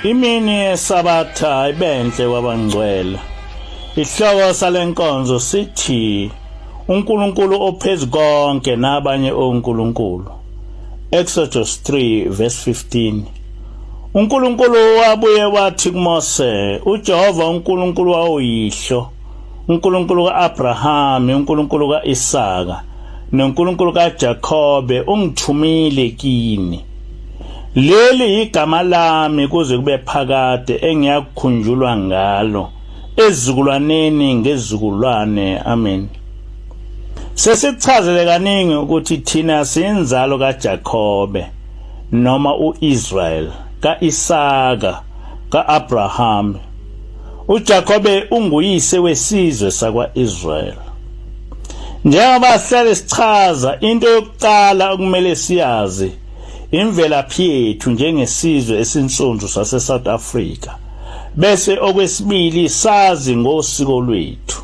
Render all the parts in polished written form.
Imini yesabatha ibenhle kwabangcwele. Isihloko salenkonzo sithi Unkulunkulu Ophezukonke Nabanye Onkulunkulu. Exodus 3 verse 15. Unkulunkulu wabuye wathi kuMose, uJehova uNkulunkulu wawuyihlo, uNkulunkulu kaAbraham, uNkulunkulu kaIsaka, noNkulunkulu kaJakobe ungithumile kini. Leli igama lami kuze kube phakade engiyakukhunjulwa ngalo ezizukulwaneni ngezizukulwane. Amen. Sesichazele kaningi ukuthi thina siyinzalo kaJakobe noma uIsrael, kaIsaka, kaAbraham. uJakobe unguyise wesizwe sakwaIsrael. Njengoba sihlale sichaza, into yokuqala okumele siyazi imvelaphi yethu njengesizwe esinsonzo saseSouth Africa, bese okwesibili sazi ngosiko lwethu.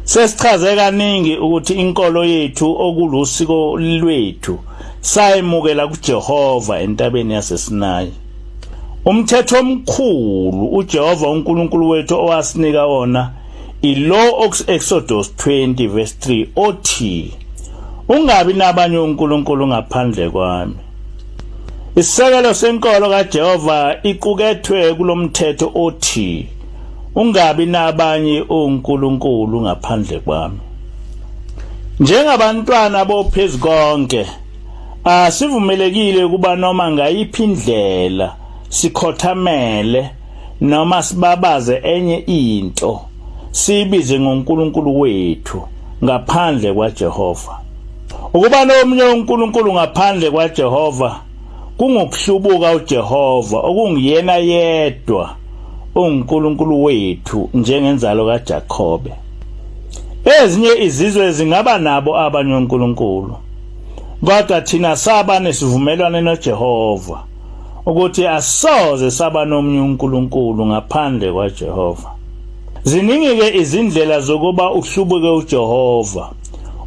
Sesichaze kaningi ukuthi inkolo yethu okulusiko lwethu sayemukela kuJehova entabeni yaseSinayi. Umthetho omkhulu uJehova uNkulunkulu wethu owasinika wona ilo Exodus 20 verse 3 othi, ungabi nabanye onkulunkulu ngaphandle kwami. Isisekelo senkolo kaJehova iqukethwe kulomthetho othi, ungabi nabanye onkulunkulu ngaphandle kwami. Njengabantwana boPhezukonke, asivumelekile kuba noma ngayiphi indlela sikhothamele noma sibabaze enye into sibize ngoNkulunkulu wethu ngaphandle kwaJehova. Ukuba nomunye uNkulunkulu ngaphandle kwaJehova kungokuhlubuka uJehova okungiyena yedwa uNkulunkulu wethu njengenzalo kaJakobe. Ezinye izizwe zingaba nabo abanye onkulunkulu, kodwa thina saba nesivumelwano noJehova ukuthi asoze saba nomunye uNkulunkulu ngaphandle kwaJehova. Ziningi-ke izindlela zokuba uhlubuke uJehova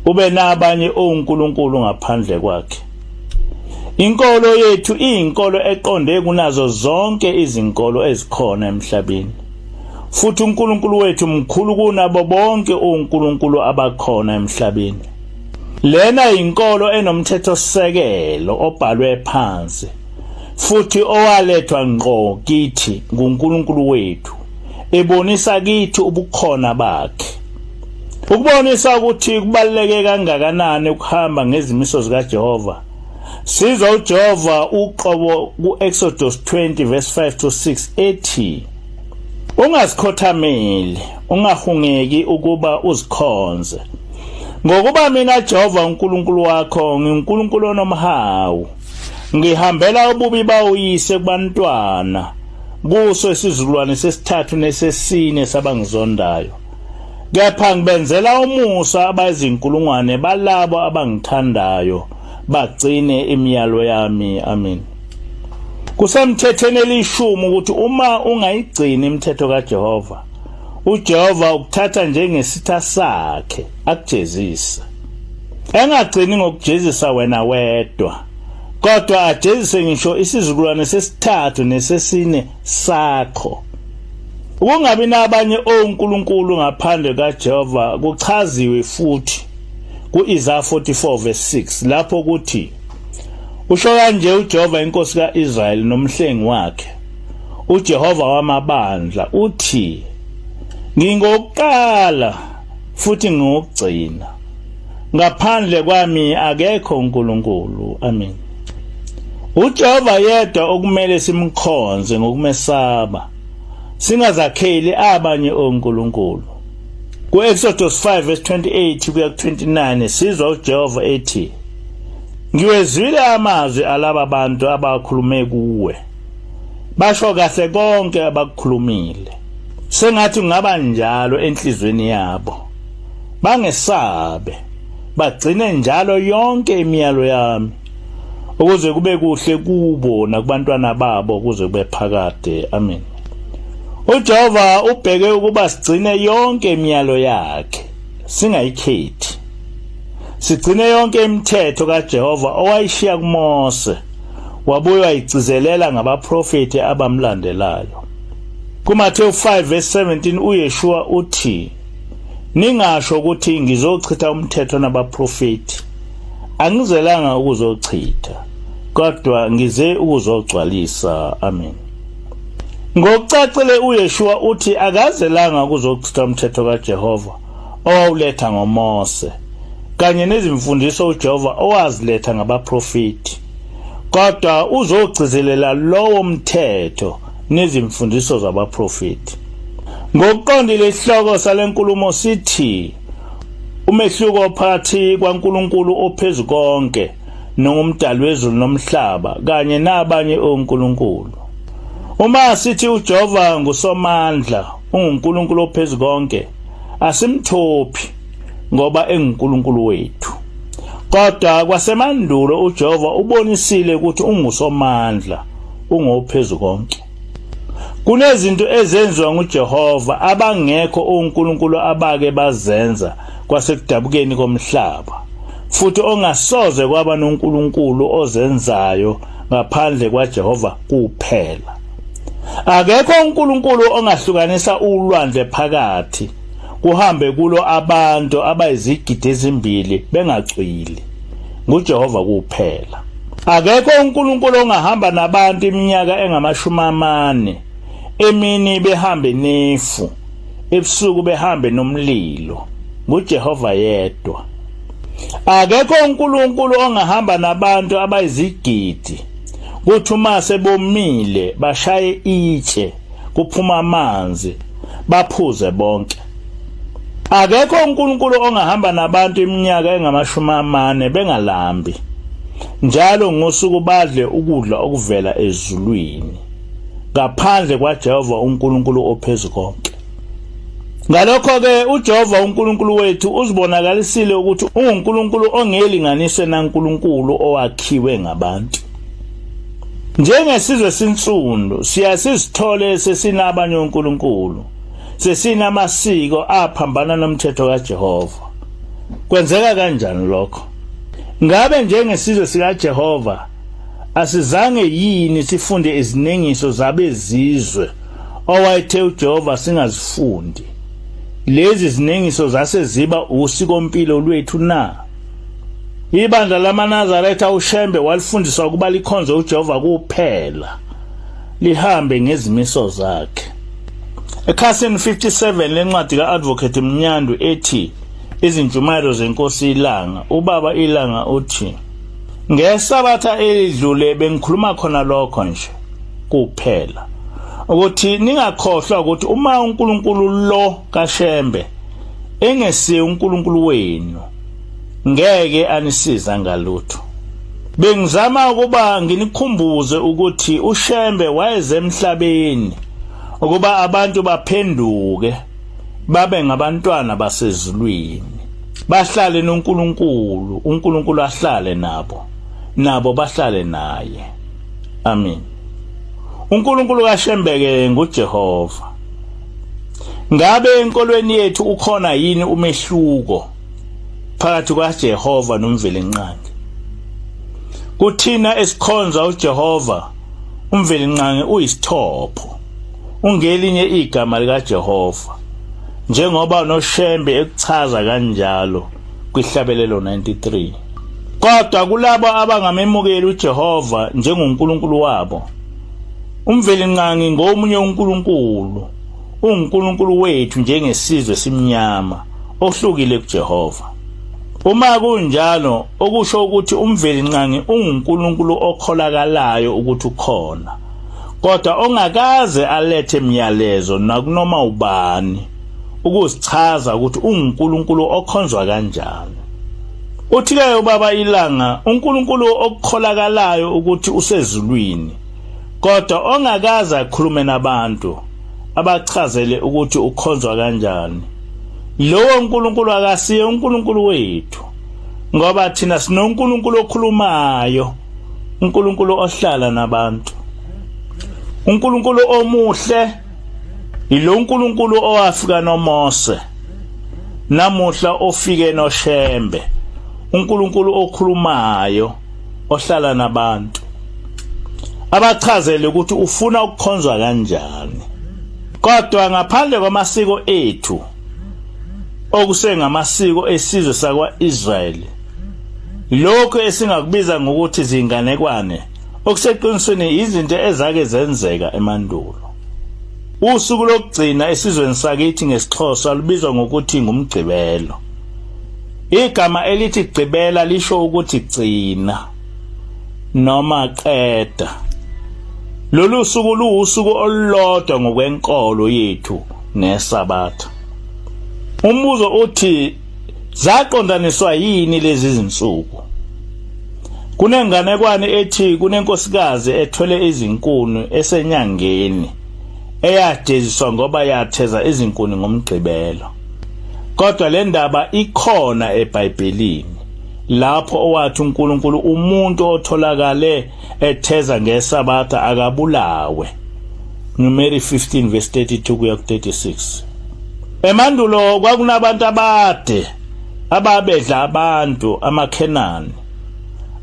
ube nabanye onkulunkulu ngaphandle kwakhe. Inkolo yethu iyinkolo eqonde kunazo zonke izinkolo ezikhona emhlabeni, futhi uNkulunkulu wethu mkhulu kunabo bonke onkulunkulu abakhona emhlabeni. Lena inkolo enomthetho sisekelo obhalwe phansi, futhi owalethwa ngqo kithi nguNkulunkulu wethu, ebonisa kithi ubukhona bakhe. Ukubonisa ukuthi kubaluleke kangakanani ukuhamba ngezimiso zikaJehova, sizwa uJehova uqobo ku-Exodus 20 verse 5 to 6 ethi, ungazikhothameli, ungahungeki ukuba uzikhonze, ngokuba mina Jehova uNkulunkulu wakho ngiNkulunkulu onomhawu, ngihambela ububi bawuyise kubantwana kuso isizukulwane sesithathu nesesine sabangizondayo, kepha ngibenzela umusa abazinkulungwane balabo abangithandayo bagcine imiyalo yami. Amen. Kusemthethweni elishumi ukuthi uma ungayigcini imithetho kaJehova, uJehova ukuthatha njengesitha sakhe akujezisa. Engagcini ngokujezisa wena wedwa, kodwa ajezise ngisho isizukulwane sesithathu nesesine sakho. Ukungabi nabanye onkulunkulu ngaphandle kaJehova kuchaziwe futhi ku-Isaiah 44 verse 6 lapho kuthi, usho kanje uJehova inkosi kaIsrael nomhlengi wakhe, uJehova wamabandla uthi, ngingokuqala futhi ngingokugcina, ngaphandle kwami akekho uNkulunkulu. Amen. uJehova yedwa okumele simkhonze ngokumesaba, singazakheli abanye onkulunkulu. Ku-Exodus 5 verse 28 kuya 29 sizwa uJehova ethi, ngiwezwile amazwi alaba bantu abakhulume kuwe, basho kahle konke abakukhulumile. Sengathi kungaba njalo enhlizweni yabo, bangesabe, bagcine njalo yonke imiyalo yami, ukuze kube kuhle kubo nakubantwana babo kuze kube phakade. Amen. uJehova ubheke ukuba sigcine yonke imiyalo yakhe, singayikhethi. Sigcine yonke imithetho kaJehova owayishiya kuMose wabuye wayigcizelela ngabaprofeti abamlandelayo. KuMathewu 5:17 uYeshua uthi, "Ningasho ukuthi ngizochitha umthetho nabaprofeti. Angizelanga ukuzochitha, kodwa ngize ukuzogcwalisa." Amen. Ngokucacile uYeshua uthi akazelanga ukuzochitha umthetho kaJehova owawuletha ngoMose kanye nezimfundiso uJehova owaziletha ngabaprofeti, kodwa uzogcizelela lowo mthetho nezimfundiso zabaprofeti. Ngokuqondile isihloko salenkulumo sithi umehluko phakathi kwaNkulunkulu Ophezukonke nomdali wezulu nomhlaba kanye nabanye onkulunkulu. Uma sithi uJehova ngusomandla, unguNkulunkulu Ophezukonke, asimthophi ngoba enguNkulunkulu wethu. Kodwa kwasemandulo uJehova ubonisile ukuthi ungusomandla, ungoPhezukonke. Kunezinto ezenziwa nguJehova abangekho onkulunkulu abake bazenza kwasekudabukeni komhlaba, futhi ongasoze kwaba nonkulunkulu ozenzayo ngaphandle kwaJehova kuphela. Akekho unkulunkulu ongahlukanisa ulwandle phakathi kuhambe kulo abantu abayizigidi ezimbili bengacwili, nguJehova kuphela. Akekho unkulunkulu ongahamba nabantu iminyaka engama40, emini behambe nefu, ebusuku behambe nomlilo, nguJehova yedwa. Akekho unkulunkulu ongahamba nabantu abayizigidi, kuthi uma sebomile bashaye itshe, kuphuma amanzi, baphuze bonke. Akekho unkulunkulu ongahamba nabantu iminyaka engama40 bengalambi, njalo ngosuku badle ukudla okuvela ezulwini, ngaphandle kwaJehova uNkulunkulu Ophezukonke. Ngalokho-ke uJehova uNkulunkulu wethu uzibonakalisile ukuthi unguNkulunkulu ongelinganiswe naNkulunkulu owakhiwe ngabantu. Njengesizwe sinsundu siyasizithole sesinabanye onkulunkulu, sesinamasiko aphambana nomthetho kaJehova. Kwenzeka kanjani lokho? Ngabe njengesizwe sikaJehova asizange yini sifunde izinengiso zabezizwe owayethe uJehova singazifundi? Lezi zinengiso zase ziba usikompilo lwethu na? Ibandla lamaNazaretha uShembe walifundiswa ukuba likhonze uJehova kuphela, lihambe ngezimiso zakhe. Ekhasini 57 lencwadi ka-Advocate Mnyandu ethi izintshumayelo zenkosi ilanga, ubaba ilanga uthi, "NgeSabatha elidlule bengikhuluma khona lokho nje kuphela, ukuthi ningakhohlwa ukuthi uma uNkulunkulu lo kaShembe engesiye uNkulunkulu wenu, ngeke anisiza ngalutho. Bengizama ukuba nginikhumbuze ukuthi uShembe wayeze emhlabeni ukuba abantu baphenduke babe ngabantwana basezulwini, bahlale noNkulunkulu, uNkulunkulu ahlale nabo, nabo bahlale naye." Amen. uNkulunkulu kaShembe-ke nguJehova. Ngabe enkolweni yethu ukhona yini umehluko phakathi kwaJehova nomvelinqangi? Kuthina esikhonza uJehova, umvelinqangi uyisithopho, ungelinye igama likaJehova, njengoba noShembe ekuchaza kanjalo kwihlabelelo 93. Kodwa kulabo abangamemukeli uJehova njengoNkulunkulu wabo, umvelinqangi ngomunye uNkulunkulu, uNkulunkulu wethu njengesizwe simnyama ohlukile kuJehova. Uma kunjalo okusho ukuthi umvelinqangi unguNkulunkulu okholakalayo ukuthi ukhona, kodwa ongakaze alethe imiyalezo nakunoma ubani ukusichaza ukuthi unguNkulunkulu okhonzwa kanjani. Uthi-ke ubaba ilanga, uNkulunkulu okukholakalayo ukuthi usezulwini, kodwa ongakaze akhulume nabantu abachazele ukuthi ukhonzwa kanjani. Lowo uNkulunkulu akasiye uNkulunkulu wethu, ngoba thina sinoNkulunkulu okhulumayo, uNkulunkulu ohlala nabantu. uNkulunkulu omuhle ilo uNkulunkulu owafika noMose, namuhla ofike noShembe, uNkulunkulu okhulumayo ohlala nabantu. abachazele ukuthi ufuna ukukhonzwa kanjani. Kodwa ngaphandle kwamasiko ethu okusengamasiko esizwe sakwa-Israyeli, lokho esingakubiza ngokuthi zinganekwane okuseqinisweni izinto ezake zenzeka emandulo. Usuku lokugcina esizweni sakithi ngesiXhosa lubizwa ngokuthi ngumgqibelo. Igama elithi gqibela lisho ukuthi gcina noma qeda. Lolu suku luwusuku olulodwa ngokwenkolo yethu neSabatha. Umbuzo uthi zaqondaniswa yini lezi zinsuku? Kunenganekwane ethi kunenkosikazi ethwele izinkuni esenyangeni eyajeziswa ngoba yatheza izinkuni ngomgqibelo. Kodwa le ndaba ikhona eBhayibhelini lapho owathi uNkulunkulu umuntu otholakale etheza ngeSabatha akabulawe. Numeri 15 verse 32 kuya 36. Emandulo kwakunabantu abade ababedla abantu amaKhenani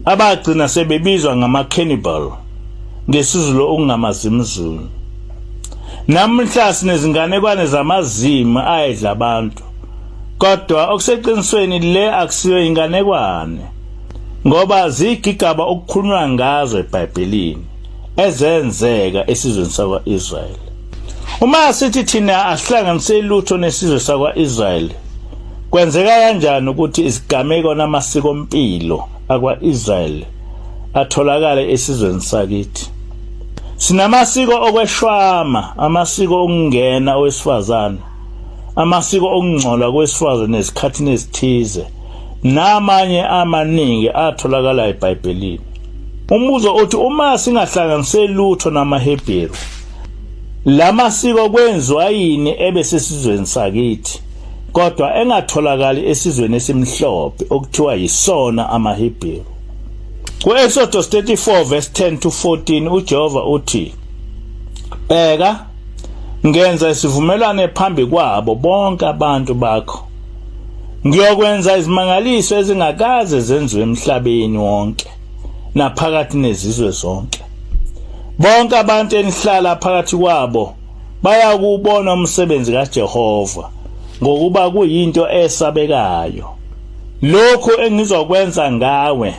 abagcina sebebizwa ngama-cannibal ngesizulu okungamazimzulu. Namhla sinezinganekwane zamazimu ayedla abantu, kodwa okuseqinisweni le akusiyo inganekwane ngoba zigigaba okukhulunywa ngazo eBhayibhelini ezenzeka esizweni sakwa-Israyeli. Uma sithi thina asihlanganise lutho nesizwe sakwa-Israyeli, kwenzeka kanjani ukuthi isigameko namasiko empilo akwa-Israyeli atholakale esizweni sakithi? Sinamasiko okweshwama, amasiko okungena owesifazane, amasiko okungcola kwesifazane nezikhathini ezithize, namanye amaningi atholakala eBhayibhelini. Umbuzo uthi uma singahlanganise lutho namaHebheru, lamasiko kwenziwa yini ebesesizweni sakithi kodwa engatholakali esizweni esimhlophe okuthiwa yisona amaHebheru? Ku-Exodus 34 verse 10 to 14 uJehova uthi, bheka, ngenza isivumelwano phambi kwabo bonke abantu bakho. Ngiyokwenza izimangaliso ezingakaze zenziwe emhlabeni wonke naphakathi nezizwe zonke. Bonke abantu enihlala phakathi kwabo bayakubona umsebenzi kaJehova ngokuba kuyinto esabekayo. Lokho engizokwenza ngawe,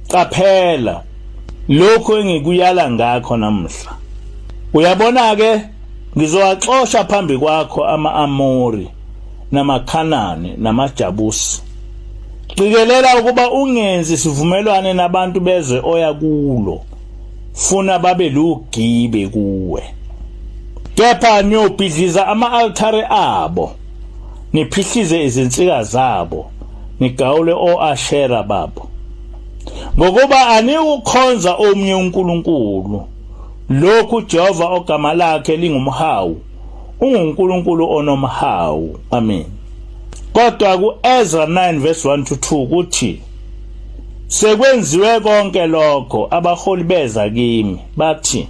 qaphela lokho engikuyala ngakho namhla. Uyabona-ke, ngizowaxosha phambi kwakho ama-Amori namaKhanani namaJabusi. Qikelela ukuba ungenzi isivumelwano nabantu bezwe oya kulo funa babe lugibe kuwe. Kepha niyobhidliza ama-altare abo, niphihlize izinsika zabo, nigawule o-Ashera babo. Ngokuba anikukhonza omnye uNkulunkulu, lokhu Jehova ogama lakhe lingumhawu, unguNkulunkulu onomhawu. Amen. Kodwa ku-Ezra 9 verse 1 to 2 kuthi, sekwenziwe konke lokho abaholi beza kimi bathi,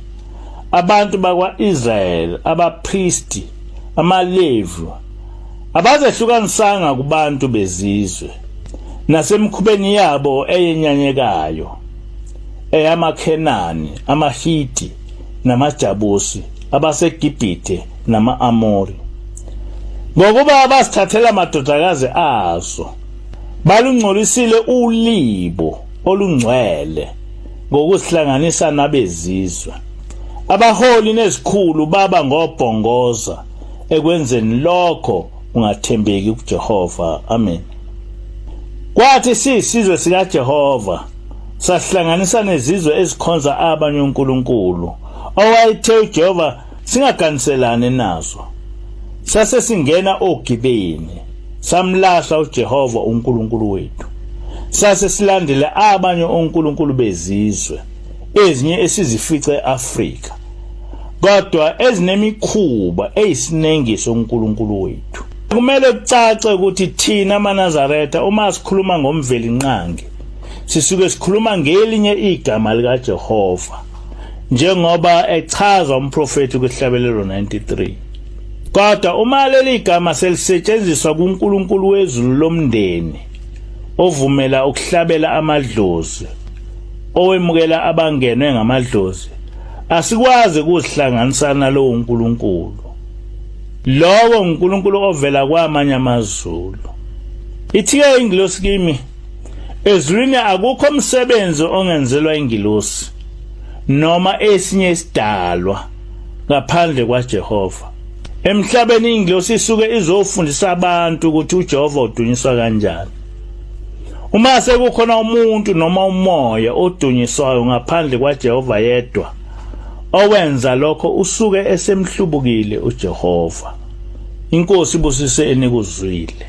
abantu bakwa-Israyeli, abapristi, amaLevi, abazehlukanisanga kubantu bezizwe, nasemkhubeni yabo eyenyanyekayo, eyamaKhenani, amaHiti, namaJabusi, abaseGibhithe nama-Amori. Ngokuba abasithathela amadodakazi azo, balungcolisile ulibo olungcwele ngokusihlanganisa nabezizwe. Abaholi nezikhulu baba ngobhongoza ekwenzeni lokho ungathembeki kuJehova. Amen. Kwathi siyisizwe sikaJehova, sahlanganisa nezizwe ezikhonza abanye uNkulunkulu, owayethe uJehova singaganiselane nazo. Sase singena ogibeni, samlahla uJehova uNkulunkulu wethu. Sase silandele abanye onkulunkulu bezizwe, ezinye esizifice eAfrika, kodwa ezinemikhuba eyisinengiso uNkulunkulu wethu. Kumele kucace ukuthi thina amaNazaretha uma sikhuluma ngomvelinqangi, sisuke sikhuluma ngelinye igama likaJehova, njengoba echazwa umprofeti kwihlabelelo 93. Kodwa uma leli gama selisetshenziswa kuNkulunkulu wezulu lomndeni, ovumela ukuhlabela amadlozi, owemukela abangenwe ngamadlozi asikwazi ukuzihlanganisa nalowo uNkulunkulu. Lowo uNkulunkulu ovela kwamanye amazulu. Ithi-ke ingilosi kimi, ezulwini akukho umsebenzi ongenzelwa ingilosi noma esinye isidalwa ngaphandle kwaJehova. Emhlabeni ingilosi isuke izofundisa abantu ukuthi uJehova udunyiswa kanjani. Uma sekukhona umuntu noma umoya odunyiswayo ngaphandle kwaJehova yedwa, owenza lokho usuke esemhlubukile uJehova. Inkosi ibusise enikuzwile.